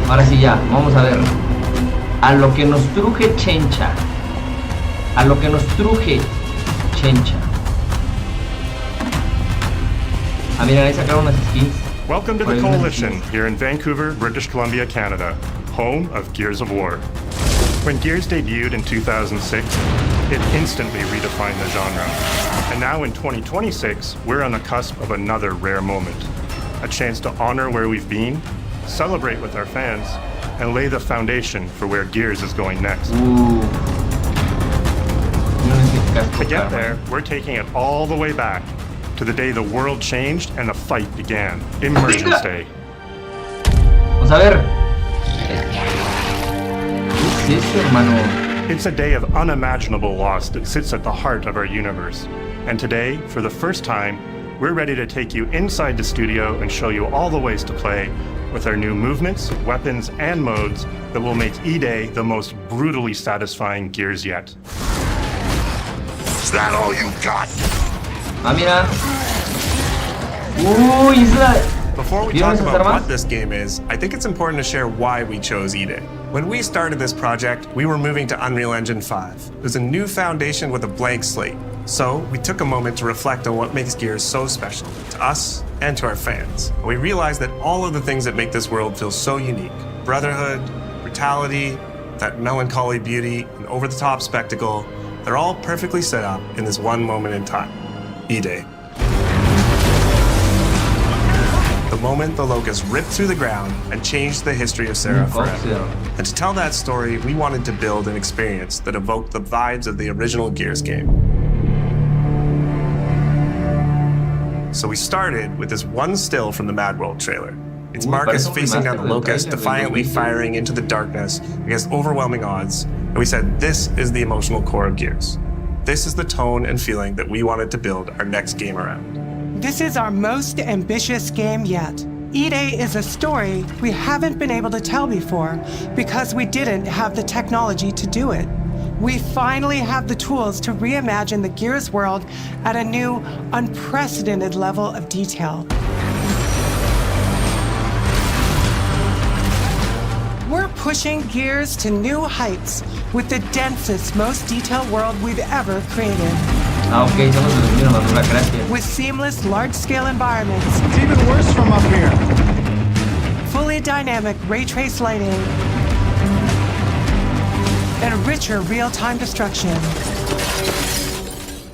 Ahora sí ya, vamos a ver. A lo que nos truje Chencha. A lo que nos truje Chencha. Ah, mira, ahí sacaron unas skins. Welcome to the Coalition, here in Vancouver, British Columbia, Canada, home of Gears of War. When Gears debuted in 2006, it instantly redefined the genre. And now in 2026, we're on the cusp of another rare moment. A chance to honor where we've been, celebrate with our fans, and lay the foundation for where Gears is going next. To get there, we're taking it all the way back to the day the world changed and the fight began. Emergence Day. Vamos a ver. ¿Qué es eso, hermano? It's a day of unimaginable loss that sits at the heart of our universe. And today, for the first time, we're ready to take you inside the studio and show you all the ways to play with our new movements, weapons, and modes that will make E-Day the most brutally satisfying Gears yet. Is that all you got? Ah, mira. Isla. Before we talk about what this game is, I think it's important to share why we chose E-Day. When we started this project, we were moving to Unreal Engine 5. It was a new foundation with a blank slate. So we took a moment to reflect on what makes Gears so special to us and to our fans. We realized that all of the things that make this world feel so unique, brotherhood, brutality, that melancholy beauty, and over-the-top spectacle, they're all perfectly set up in this one moment in time. E-Day. The moment the locust ripped through the ground and changed the history of Sarah forever. And to tell that story, we wanted to build an experience that evoked the vibes of the original Gears game. So we started with this one still from the Mad World trailer. It's Marcus facing down the locust, defiantly firing into the darkness against overwhelming odds. And we said, this is the emotional core of Gears. This is the tone and feeling that we wanted to build our next game around. This is our most ambitious game yet. E-Day is a story we haven't been able to tell before because we didn't have the technology to do it. We finally have the tools to reimagine the Gears world at a new, unprecedented level of detail. We're pushing Gears to new heights with the densest, most detailed world we've ever created. With seamless, large-scale environments. It's even worse from up here. Fully dynamic ray trace lighting. And richer real-time destruction.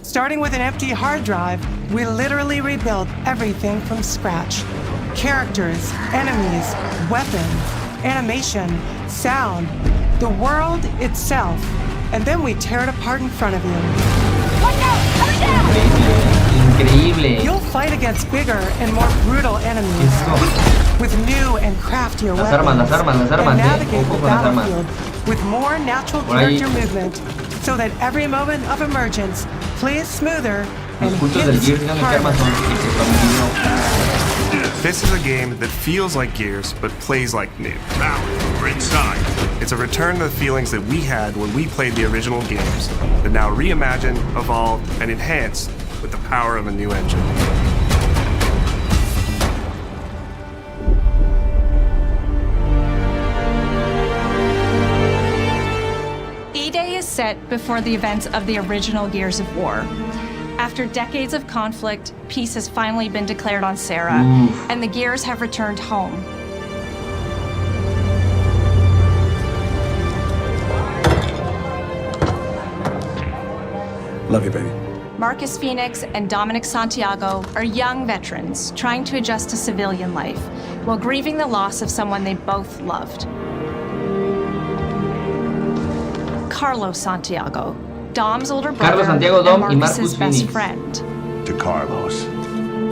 Starting with an empty hard drive, we literally rebuilt everything from scratch. Characters, enemies, weapons, animation, sound, the world itself. And then we tear it apart in front of you. Increíble. You'll fight against bigger and more brutal enemies with new and craftier weapons. And navigate the battlefield with more natural character movement so that every moment of emergence plays smoother and hits harder. This is a game that feels like Gears, but plays like new. Now, we're inside. It's a return to the feelings that we had when we played the original games, but now reimagined, evolved, and enhanced with the power of a new engine. E-Day is set before the events of the original Gears of War. After decades of conflict, peace has finally been declared on Sarah, and the Gears have returned home. Love you, baby. Marcus Phoenix and Dominic Santiago are young veterans trying to adjust to civilian life while grieving the loss of someone they both loved. Carlos Santiago, Dom's older brother and Marcus's best friend. To Carlos.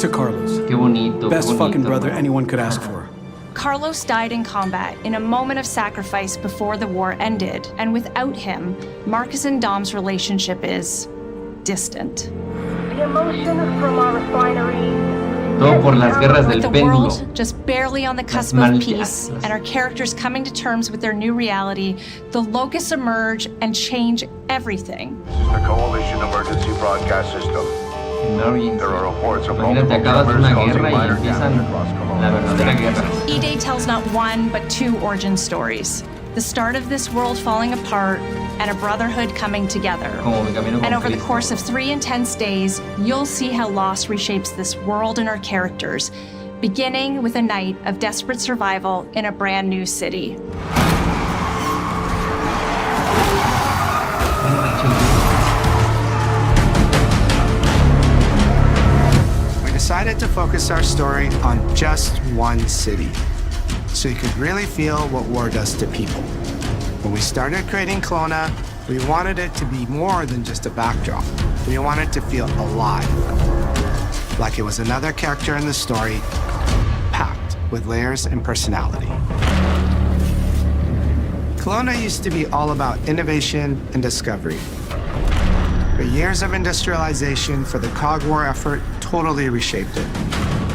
To Carlos. Qué bonito. Best qué bonito, fucking brother man. anyone could ask for. Carlos died in combat in a moment of sacrifice before the war ended, and without him, Marcus and Dom's relationship is distant. The emotions from our refinery. Todo por las guerras del With the péndulo. world just barely on the cusp of peace, and our characters coming to terms with their new reality, the locusts emerge and change everything. This is the Coalition Emergency Broadcast System. Emergency. There are reports of Imagínate, multiple acabas de una tremors guerra causing y minor empiezan damage across la Colombia. verdadera guerra. E-Day tells not one, but two origin stories. The start of this world falling apart and a brotherhood coming together. Como mi camino con And over the Cristo. course of 3 intense days, you'll see how loss reshapes this world and our characters, beginning with a night of desperate survival in a brand new city. We decided to focus our story on just one city, so you could really feel what war does to people. When we started creating Kelowna, we wanted it to be more than just a backdrop. We wanted to feel alive, like it was another character in the story, packed with layers and personality. Kelowna used to be all about innovation and discovery. But years of industrialization for the Cog War effort totally reshaped it.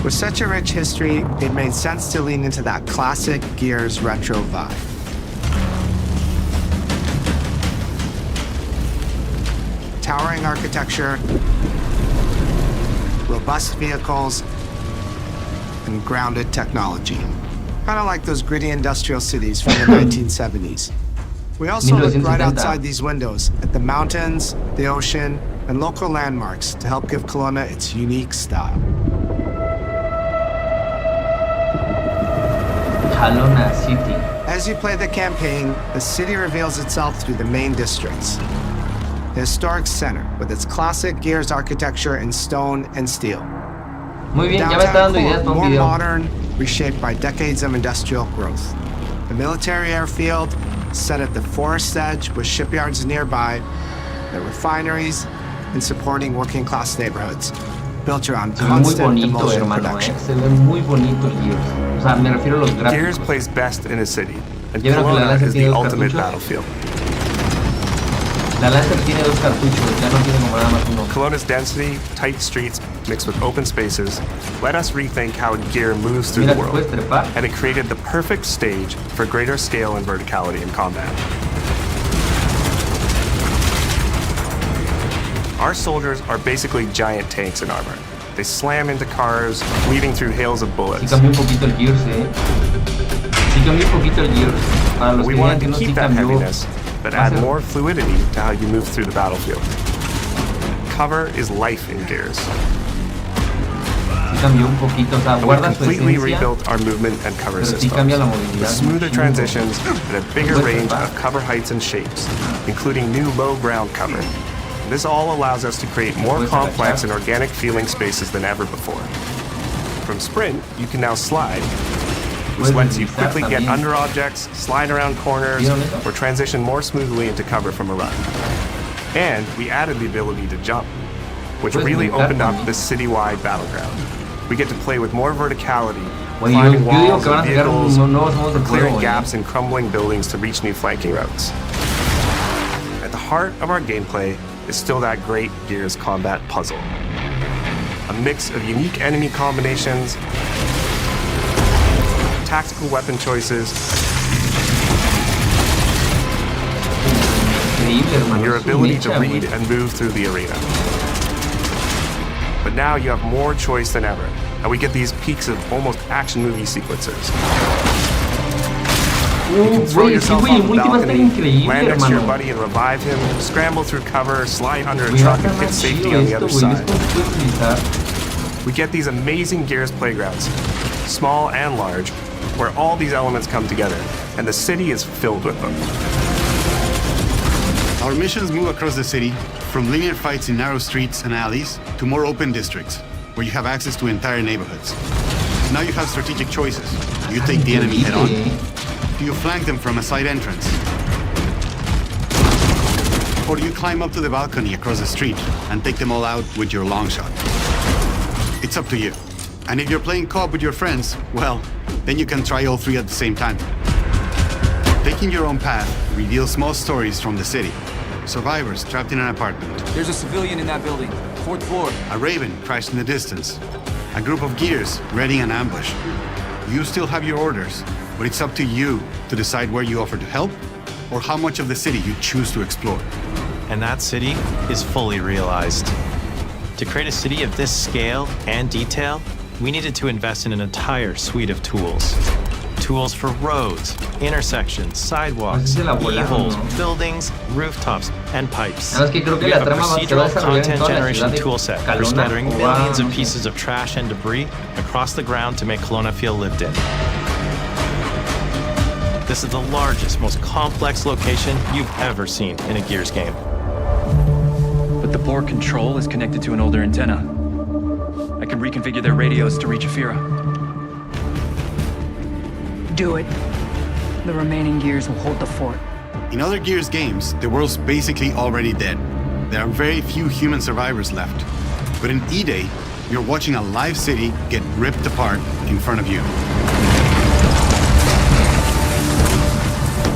With such a rich history, it made sense to lean into that classic Gears retro vibe. Towering architecture, robust vehicles, and grounded technology. Kind of like those gritty industrial cities from the 1970s. We also looked right 1970. outside these windows at the mountains, the ocean, and local landmarks to help give Kelowna its unique style. Kelowna City. As you play the campaign, the city reveals itself through the main districts. The historic center, with its classic Gears architecture in stone and steel. Muy bien, ya me está dando ideas para un more video. modern, reshaped by decades of industrial growth. The military airfield, set at the forest edge with shipyards nearby, the refineries, and supporting working-class neighborhoods, built around Se ve muy constant bonito, emulsion hermano, production. Se ve muy bonito el Gears. O sea, me refiero a los gráficos. Gears plays best in a city, and ¿Ya vieron que la Kelowna lanza is tiene the dos ultimate cartuchos? battlefield. La Lancer tiene 2 cartuchos, ya no tiene como nada más uno. Kelowna's density, tight streets, mixed with open spaces, let us rethink how gear moves through Mira the que world, puedes trepar. and it created the perfect stage for greater scale and verticality in combat. Our soldiers are basically giant tanks in armor. They slam into cars, weaving through hails of Sí bullets. cambió un poquito el Gears, Sí cambió un poquito el Gears. Para los We que digan wanted que to no, sí keep that cambió. heaviness, but add more fluidity to how you move through the battlefield. Cover is life in Gears. Sí cambió un poquito, o sea, And we guarda su completely esencia, rebuilt our movement and cover pero sí systems. cambia la With movilidad. smoother muchísimo. transitions and a bigger Puedes range trepar. of cover heights and shapes, including new low ground cover. This all allows us to create more Puedes complex agachar. and organic feeling spaces than ever before. From sprint, you can now slide, which Puedes lets you deslizar quickly get también. under objects, slide around corners, ¿Vieron eso? or transition more smoothly into cover from a run. And we added the ability to jump, which Puedes really brincar opened up también. the citywide battleground. We get to play with more verticality, Oye, climbing yo digo walls que van and a sacar vehicles, nuevos modos de or clearing juego, gaps in crumbling buildings to reach new flanking routes. At the heart of our gameplay is still that great Gears combat puzzle. A mix of unique enemy combinations, tactical weapon choices, Increíble, hermano. and your Es un ability to mecha, read güey. and move through the arena. But now you have more choice than ever, and we get these peaks of almost action movie sequences. You can throw Güey, sí, yourself güey, off el the multi va a estar balcony, increíble, land next to your hermano. buddy and revive him, scramble through cover, slide under a Güey, va a truck estar and hit más safety chido on the esto, other güey. ¿Ves side. cómo se puede utilizar? We get these amazing Gears playgrounds, small and large, where all these elements come together, and the city is filled with them. Our missions move across the city, from linear fights in narrow streets and alleys to more open districts, where you have access to entire neighborhoods. Now you have strategic choices. Do you take the enemy head on? Do you flank them from a side entrance? Or do you climb up to the balcony across the street and take them all out with your long shot? It's up to you. And if you're playing co-op with your friends, well, then you can try all three at the same time. Taking your own path reveals small stories from the city. Survivors trapped in an apartment. There's a civilian in that building. 4th floor. A raven crashed in the distance. A group of Gears readying an ambush. You still have your orders, but it's up to you to decide where you offer to help or how much of the city you choose to explore. And that city is fully realized. To create a city of this scale and detail, we needed to invest in an entire suite of tools. Tools for roads, intersections, sidewalks, e-holes, buildings, rooftops, and pipes. We have a procedural content generation toolset for scattering millions of pieces of trash and debris across the ground to make Kelowna feel lived in. This is the largest, most complex location you've ever seen in a Gears game. But the board control is connected to an older antenna. I can reconfigure their radios to reach Afira. Do it. The remaining Gears will hold the fort. In other Gears games, the world's basically already dead. There are very few human survivors left. But in E-Day, you're watching a live city get ripped apart in front of you.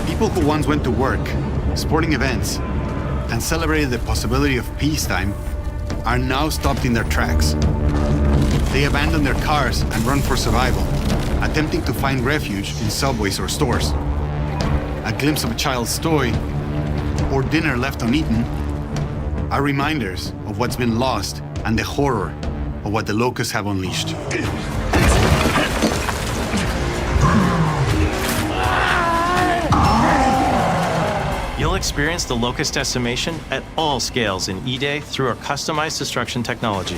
People who once went to work, sporting events, and celebrated the possibility of peacetime are now stopped in their tracks. They abandon their cars and run for survival, attempting to find refuge in subways or stores. A glimpse of a child's toy or dinner left uneaten are reminders of what's been lost and the horror of what the locusts have unleashed. You'll experience the locust decimation at all scales in E-Day through our customized destruction technology.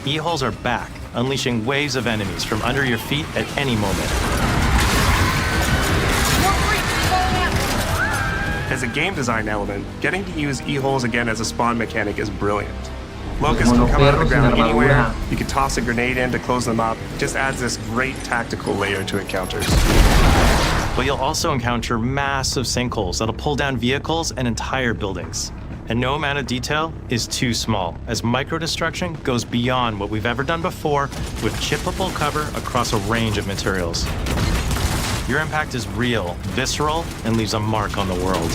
E-holes are back, unleashing waves of enemies from under your feet at any moment. As a game design element, getting to use E-holes again as a spawn mechanic is brilliant. Locusts can come out of the ground anywhere, you can toss a grenade in to close them up, it just adds this great tactical layer to encounters. But you'll also encounter massive sinkholes that'll pull down vehicles and entire buildings. And no amount of detail is too small, as micro-destruction goes beyond what we've ever done before with chippable cover across a range of materials. Your impact is real, visceral, and leaves a mark on the world.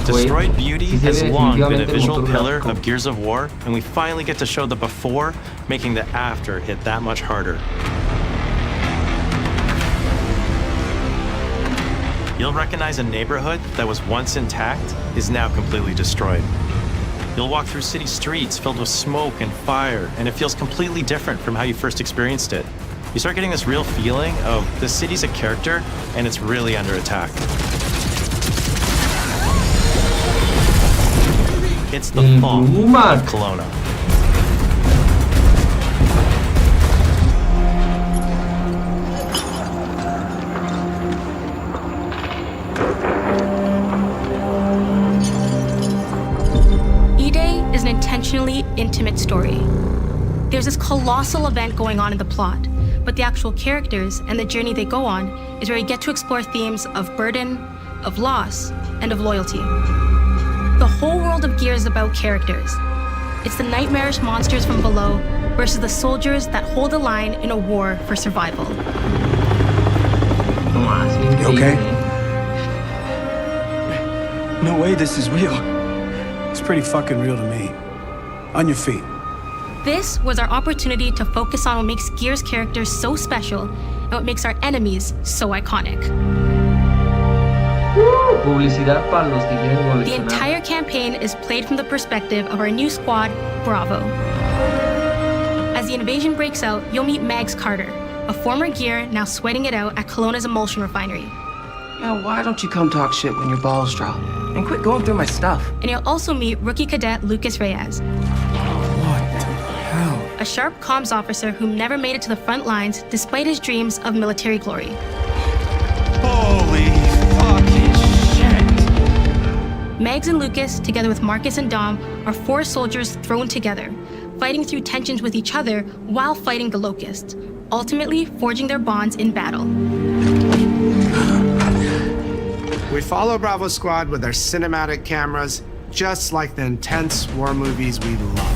Destroyed Beauty has long been a visual pillar of Gears of War, and we finally get to show the before, making the after hit that much harder. You'll recognize a neighborhood that was once intact is now completely destroyed. You'll walk through city streets filled with smoke and fire, and it feels completely different from how you first experienced it. You start getting this real feeling of the city's a character, and it's really under attack. It's the fall of Kelowna. E-Day is an intentionally intimate story. There's this colossal event going on in the plot, but the actual characters and the journey they go on is where you get to explore themes of burden, of loss, and of loyalty. The whole world of Gears is about characters. It's the nightmarish monsters from below versus the soldiers that hold the line in a war for survival. You okay? No way this is real. It's pretty fucking real to me. On your feet. This was our opportunity to focus on what makes Gears characters so special and what makes our enemies so iconic. Publicidad para los que quieren coleccionar. The entire campaign is played from the perspective of our new squad, Bravo. As the invasion breaks out, you'll meet Mags Carter, a former Gear now sweating it out at Kelowna's emulsion refinery. Yeah, why don't you come talk shit when your balls drop? And quit going through my stuff. And you'll also meet rookie cadet Lucas Reyes. A sharp comms officer who never made it to the front lines despite his dreams of military glory. Holy fucking shit! Megs and Lucas, together with Marcus and Dom, are 4 soldiers thrown together, fighting through tensions with each other while fighting the Locusts, ultimately forging their bonds in battle. We follow Bravo Squad with our cinematic cameras, just like the intense war movies we love.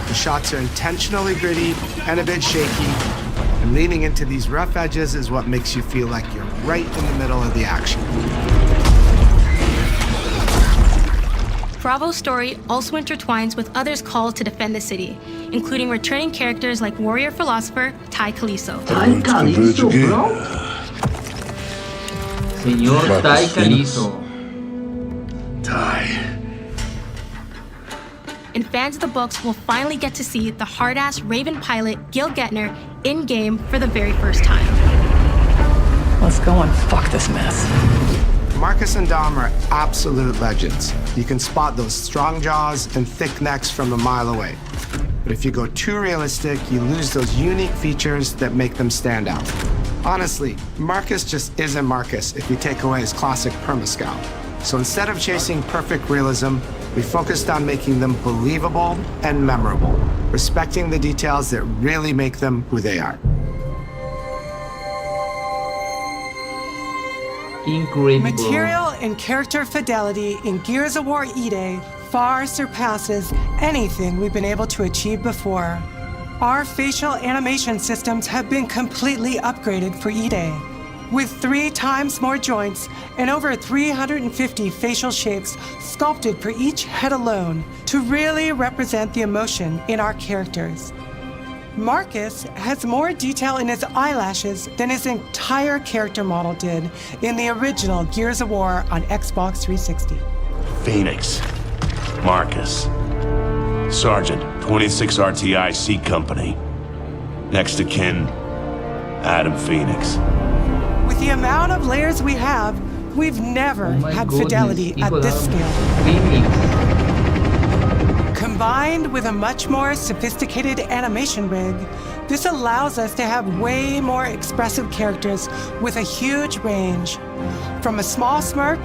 The shots are intentionally gritty and a bit shaky, and leaning into these rough edges is what makes you feel like you're right in the middle of the action. Bravo's story also intertwines with others called to defend the city, including returning characters like warrior philosopher Tai Kaliso. Tai Kaliso, bro? Señor Tai Kaliso. And fans of the books will finally get to see the hard-ass Raven pilot Gil Gettner in-game for the very first time. Let's go and fuck this mess. Marcus and Dom are absolute legends. You can spot those strong jaws and thick necks from a mile away. But if you go too realistic, you lose those unique features that make them stand out. Honestly, Marcus just isn't Marcus if you take away his classic perma-scout. So instead of chasing perfect realism, we focused on making them believable and memorable, respecting the details that really make them who they are. Incredible. Material and character fidelity in Gears of War E-Day far surpasses anything we've been able to achieve before. Our facial animation systems have been completely upgraded for E-Day, with 3 times more joints and over 350 facial shapes sculpted for each head alone to really represent the emotion in our characters. Marcus has more detail in his eyelashes than his entire character model did in the original Gears of War on Xbox 360. Phoenix. Marcus. Sergeant, 26 RTI C Company. Next to kin, Adam Phoenix. With the amount of layers we have, we've never had fidelity at this scale. Combined with a much more sophisticated animation rig, this allows us to have way more expressive characters with a huge range. From a small smirk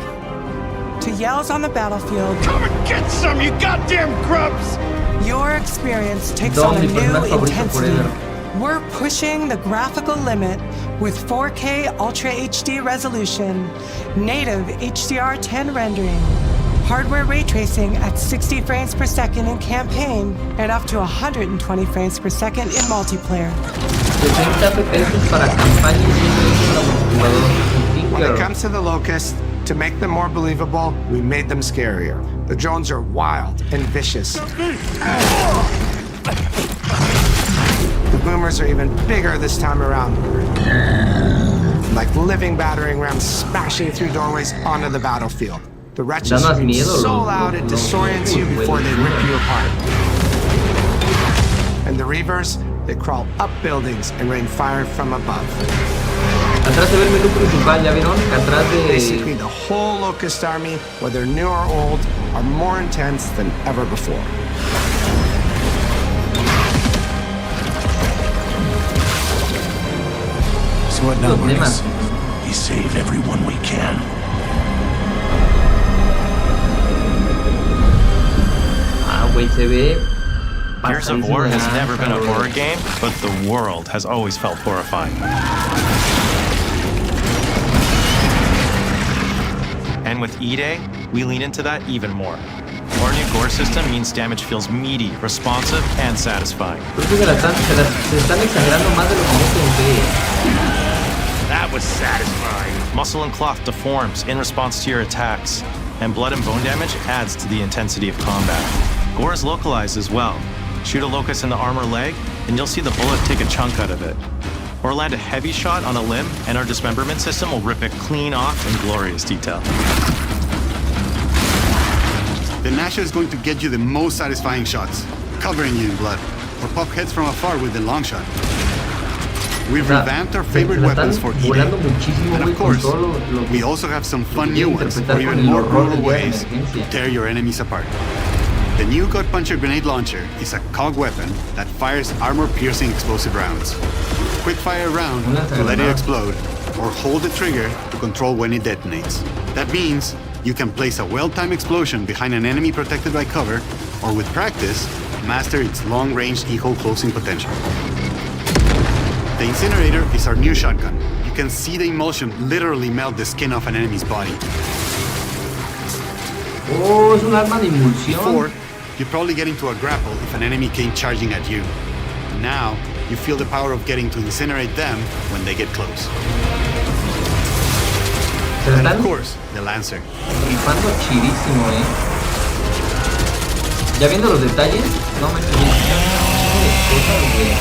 to yells on the battlefield. Come and get some, you goddamn grubs! Your experience takes on a new intensity. We're pushing the graphical limit with 4K Ultra HD resolution, native HDR10 rendering, hardware ray tracing at 60 frames per second in campaign, and up to 120 frames per second in multiplayer. When it comes to the Locust, to make them more believable, we made them scarier. The drones are wild and vicious. The boomers are even bigger this time around. Like living battering rams smashing through doorways onto the battlefield. The wretches scream so loud it disorients you before they rip you apart. And the Reavers, they crawl up buildings and rain fire from above. Atrás se ve el menú principal, ¿ya vieron? Atrás de... Basically, the whole Locust army, whether new or old, are more intense than ever before. So what now, Marcus? We save everyone we can. Güey, se ve... Gears of War has never been a horror game, but the world has always felt horrifying. And with E-Day, we lean into that even more. Our new gore system means damage feels meaty, responsive, and satisfying. That was satisfying. Muscle and cloth deforms in response to your attacks, and blood and bone damage adds to the intensity of combat. Gore is localized as well. Shoot a locust in the arm or leg, and you'll see the bullet take a chunk out of it. Or land a heavy shot on a limb, and our dismemberment system will rip it clean off in glorious detail. The Nasha is going to get you the most satisfying shots, covering you in blood, or pop heads from afar with the long shot. We've revamped our favorite weapons for E-Day. And of course, we also have some fun new ones, or even more brutal ways to tear your enemies apart. The new Gut Puncher grenade launcher is a COG weapon that fires armor-piercing explosive rounds. Quick fire a round to let it explode, or hold the trigger to control when it detonates. That means you can place a well-timed explosion behind an enemy protected by cover, or with practice, master its long-range eco closing potential. The Incinerator is our new shotgun. You can see the emulsion literally melt the skin off an enemy's body. Oh, es un arma de emulsión. Before, you'd probably get into a grapple if an enemy came charging at you. Now, you feel the power of getting to incinerate them when they get close. And of course, the Lancer. Rifando chidísimo, Ya viendo los detalles, no me estoy cosas, güey.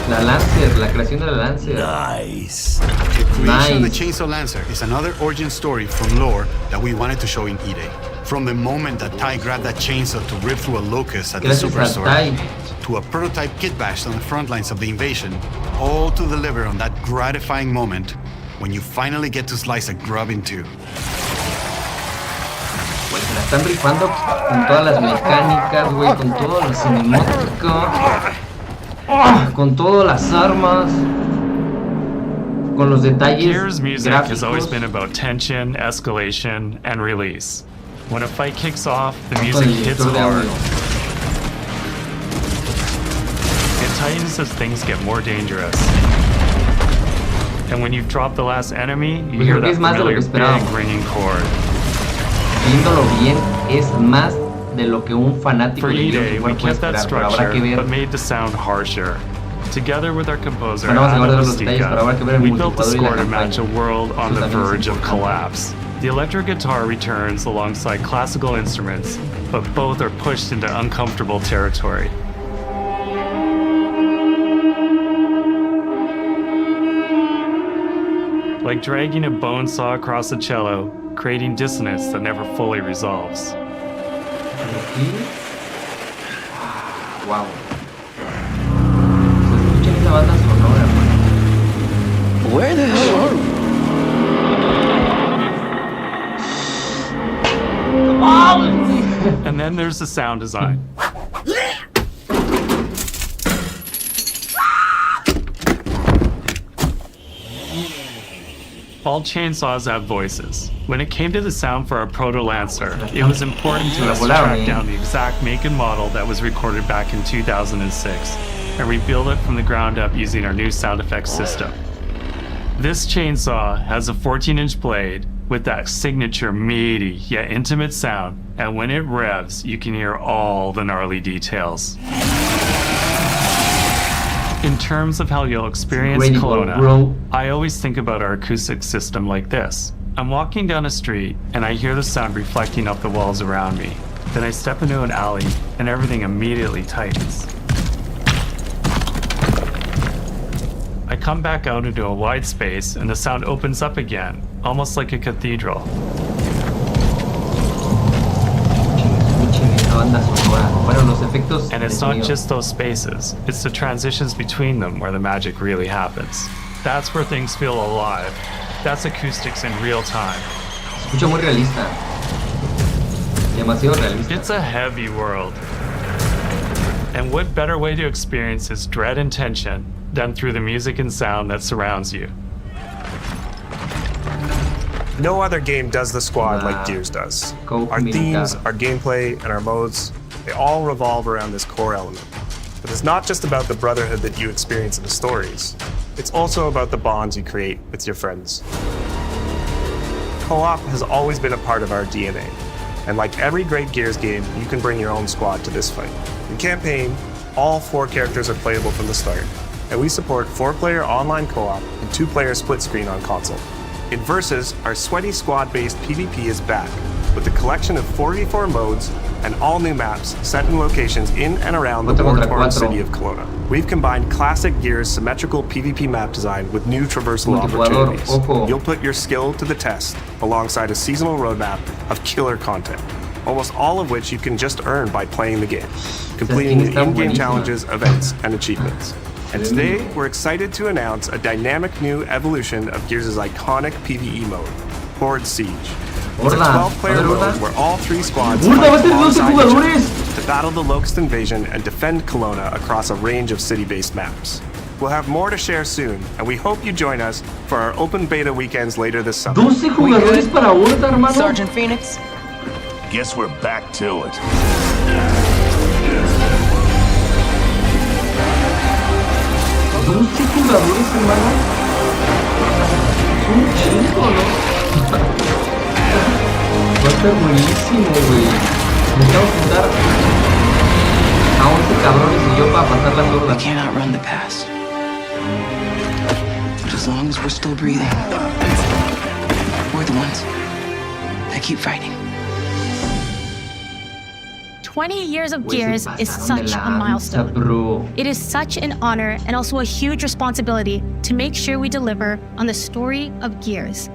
La Lancer, la creación de la Lancer. Nice. The creation of the Chainsaw Lancer is another origin story from lore that we wanted to show in E-Day. From the moment that Tai grabbed that chainsaw to rip through a locust at the superstore, to a prototype kit bash on the front lines of the invasion, all to deliver on that gratifying moment when you finally get to slice a grub in two. Pues se la están rifando con todas las mecánicas, güey, con todo lo cinemático, con todas las armas, con los detalles Gears music gráficos. has always been about tension, escalation, and release. When a fight kicks off, the music hits hard. It tightens as things get more dangerous. And when you've dropped the last enemy, you hear that familiar big ringing chord. Viéndolo bien, es más de lo que un fanático For de E-Day, we videojuegos puede kept that esperar, pero habrá que structure, ver. but made the sound harsher. Together with our composer, Bueno, vamos a guardar los detalles, pero habrá que ver el we built the multijugador y la score to match a campaña. world on Eso the también es verge of importante. collapse. The electric guitar returns alongside classical instruments, but both are pushed into uncomfortable territory. Like dragging a bone saw across a cello, creating dissonance that never fully resolves. Wow. Se escucha esa banda sonora, man. Where the hell are we? And then there's the sound design. All chainsaws have voices. When it came to the sound for our Proto Lancer, it was important to us to track down the exact make and model that was recorded back in 2006 and rebuild it from the ground up using our new sound effects system. This chainsaw has a 14-inch blade with that signature meaty yet intimate sound, and when it revs, you can hear all the gnarly details. In terms of how you'll experience Kelowna, I always think about our acoustic system like this. I'm walking down a street and I hear the sound reflecting off the walls around me. Then I step into an alley and everything immediately tightens. I come back out into a wide space and the sound opens up again, almost like a cathedral. And it's not just those spaces, it's the transitions between them where the magic really happens. That's where things feel alive. That's acoustics in real time. Escucha muy realista. Demasiado realista. It's a heavy world. And what better way to experience its dread and tension than through the music and sound that surrounds you? No other game does the squad like Gears does. Our themes, our gameplay, and our modes, they all revolve around this core element. But it's not just about the brotherhood that you experience in the stories. It's also about the bonds you create with your friends. Co-op has always been a part of our DNA. And like every great Gears game, you can bring your own squad to this fight. In campaign, all 4 characters are playable from the start. And we support 4-player online co-op and 2-player split screen on console. In Versus, our sweaty squad-based PvP is back, with a collection of 44 modes and all new maps set in locations in and around the war-torn city of Kelowna. We've combined classic Gears symmetrical PvP map design with new traversal opportunities. You'll put your skill to the test alongside a seasonal roadmap of killer content, almost all of which you can just earn by playing the game, completing the in-game challenges, events, and achievements. And today, we're excited to announce a dynamic new evolution of Gears' iconic PvE mode, Horde Siege. It's a 12-player mode where all 3 squads fight alongside each other to battle the Locust invasion and defend Kelowna across a range of city-based maps. We'll have more to share soon, and we hope you join us for our open beta weekends later this summer. 12 jugadores para Horda, hermano. Sergeant Phoenix? Guess we're back to it. 12 jugadores, hermano. Un chingo, ¿no? Va a estar buenísimo, güey. Necesitamos juntar a 11 cabrones y yo para pasar las hordas. We can't outrun the past. But as long as we're still breathing, we're the ones that keep fighting. 20 years of Gears is such a milestone. It is such an honor and also a huge responsibility to make sure we deliver on the story of Gears.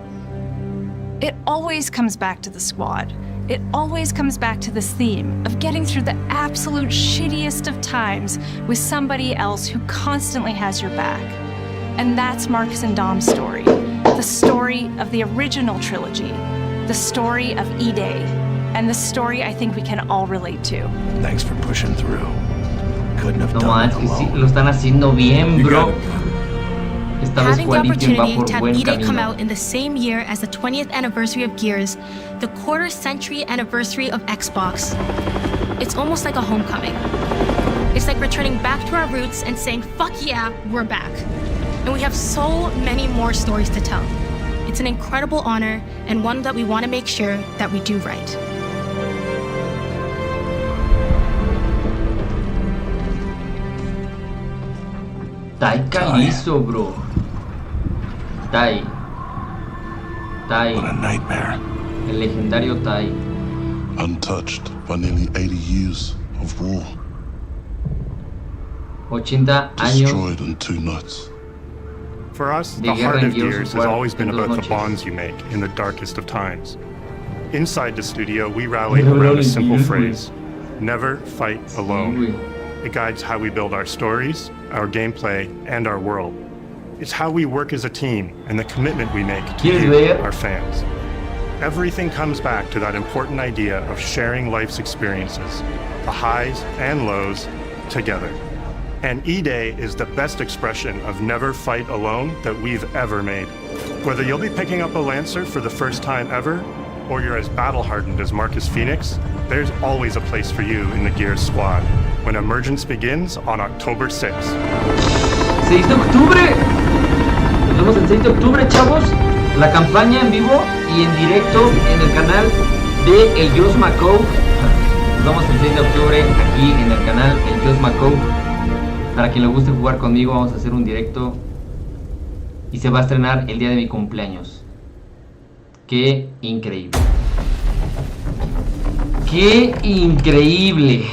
It always comes back to the squad. It always comes back to this theme of getting through the absolute shittiest of times with somebody else who constantly has your back. And that's Marcus and Dom's story. The story of the original trilogy. The story of E-Day. And the story I think we can all relate to. Thanks for pushing through. Couldn't have No done manches, it alone. sí, lo están haciendo bien, bro. Esta vez Having the Quality va opportunity por to have buen E-Day come camino. out in the same year as the 20th anniversary of Gears, the quarter-century anniversary of Xbox, it's almost like a homecoming. It's like returning back to our roots and saying, fuck yeah, we're back. And we have so many more stories to tell. It's an incredible honor and one that we want to make sure that we do right. Tai Kaliso, bro. Tai. What a nightmare. El legendario Tai. Untouched by nearly 80 years of war. 80 años. Destroyed in 2 nights. For us, De the guerra heart en of Gears Gears of has War always been en 2 about the noches. bonds you make in the darkest of times. Inside the studio, we rally around a simple phrase: never fight alone. It guides how we build our stories, our gameplay, and our world. It's how we work as a team and the commitment we make to you, our fans. Everything comes back to that important idea of sharing life's experiences, the highs and lows, together. And E-Day is the best expression of never fight alone that we've ever made. Whether you'll be picking up a Lancer for the first time ever, or you're as battle-hardened as Marcus Phoenix, there's always a place for you in the Gears squad when Emergence begins on October 6th. 6 de octubre. Nos vemos el 6 de octubre, chavos. La campaña en vivo y en directo en el canal de El Joss McCow. Nos vemos el 6 de octubre aquí en el canal El Joss McCow. Para quien le guste jugar conmigo, vamos a hacer un directo y se va a estrenar el día de mi cumpleaños. ¡Qué increíble! ¡Qué increíble!